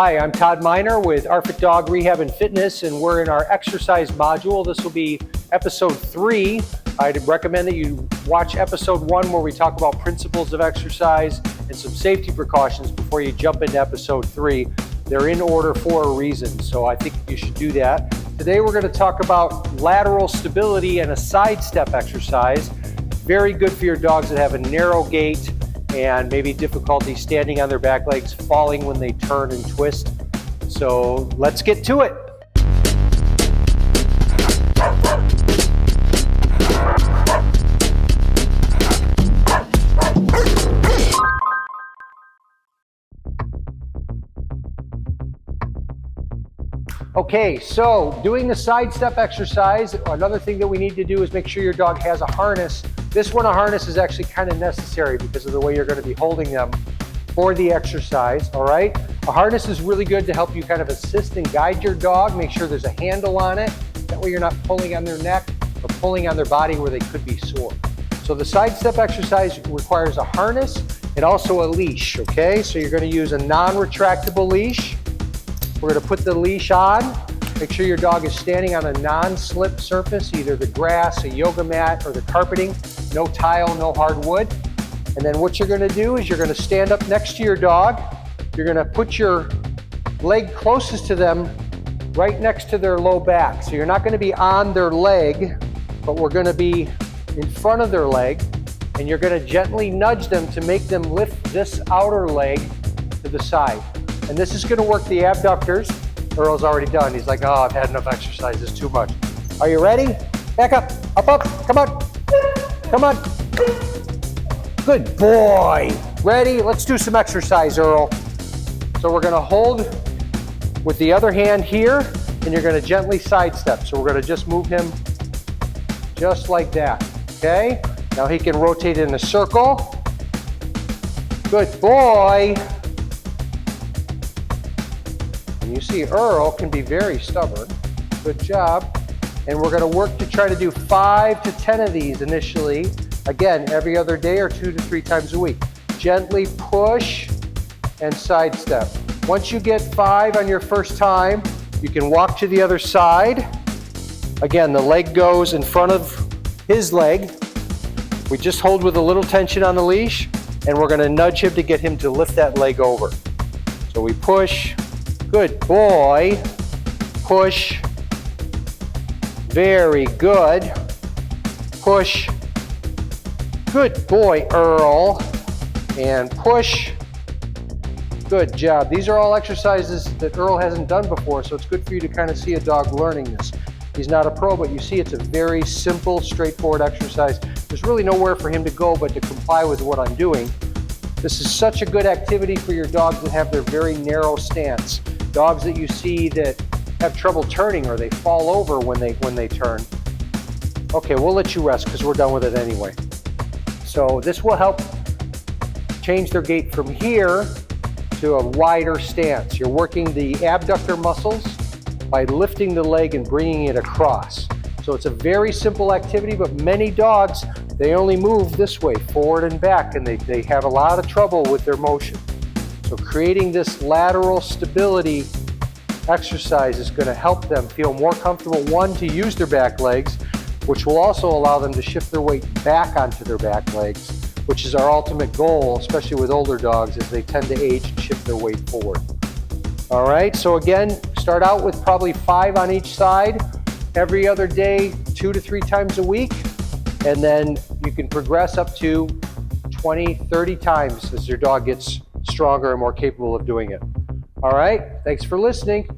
Hi, I'm Todd Miner with Arfit Dog Rehab and Fitness, and we're in our exercise module. This will be episode 3. I'd recommend that you watch episode 1 where we talk about principles of exercise and some safety precautions before you jump into episode 3. They're in order for a reason, so I think you should do that. Today we're going to talk about lateral stability and a side step exercise. Very good for your dogs that have a narrow gait and maybe difficulty standing on their back legs, falling when they turn and twist. So let's get to it. Okay, so doing the side step exercise, another thing that we need to do is make sure your dog has a harness. This one, a harness is actually kind of necessary because of the way you're going to be holding them for the exercise, all right? A harness is really good to help you kind of assist and guide your dog. Make sure there's a handle on it. That way you're not pulling on their neck or pulling on their body where they could be sore. So the side step exercise requires a harness and also a leash, okay? So you're going to use a non-retractable leash. We're going to put the leash on. Make sure your dog is standing on a non-slip surface, either the grass, a yoga mat, or the carpeting. No tile, no hard wood. And then what you're going to do is you're going to stand up next to your dog. You're going to put your leg closest to them, right next to their low back. So you're not going to be on their leg, but we're going to be in front of their leg. And you're going to gently nudge them to make them lift this outer leg to the side. And this is going to work the abductors. Earl's already done. He's like, oh, I've had enough exercise. It's too much. Are you ready? Back up, up. Come on. Come on. Good boy. Ready? Let's do some exercise, Earl. So we're going to hold with the other hand here, and you're going to gently sidestep. So we're going to just move him just like that. Okay? Now he can rotate in a circle. Good boy. You see Earl can be very stubborn. Good job. And we're going to work to try to do 5 to 10 of these initially. Again, every other day or 2 to 3 times a week. Gently push and sidestep. Once you get 5 on your first time, you can walk to the other side. Again, the leg goes in front of his leg. We just hold with a little tension on the leash, and we're going to nudge him to get him to lift that leg over. So we push. Good boy. Push. Very good. Push. Good boy, Earl. And push. Good job. These are all exercises that Earl hasn't done before, so it's good for you to kind of see a dog learning this. He's not a pro, but you see it's a very simple, straightforward exercise. There's really nowhere for him to go but to comply with what I'm doing. This is such a good activity for your dogs that have their very narrow stance. Dogs that you see that have trouble turning or they fall over when they turn. Okay, we'll let you rest because we're done with it anyway. So this will help change their gait from here to a wider stance. You're working the abductor muscles by lifting the leg and bringing it across. So it's a very simple activity, but many dogs, they only move this way, forward and back, and they have a lot of trouble with their motion. So creating this lateral stability exercise is going to help them feel more comfortable, one, to use their back legs, which will also allow them to shift their weight back onto their back legs, which is our ultimate goal, especially with older dogs, as they tend to age and shift their weight forward. All right, so again, start out with probably 5 on each side, every other day, 2 to 3 times a week, and then you can progress up to 20, 30 times as your dog gets stronger and more capable of doing it. All right, thanks for listening.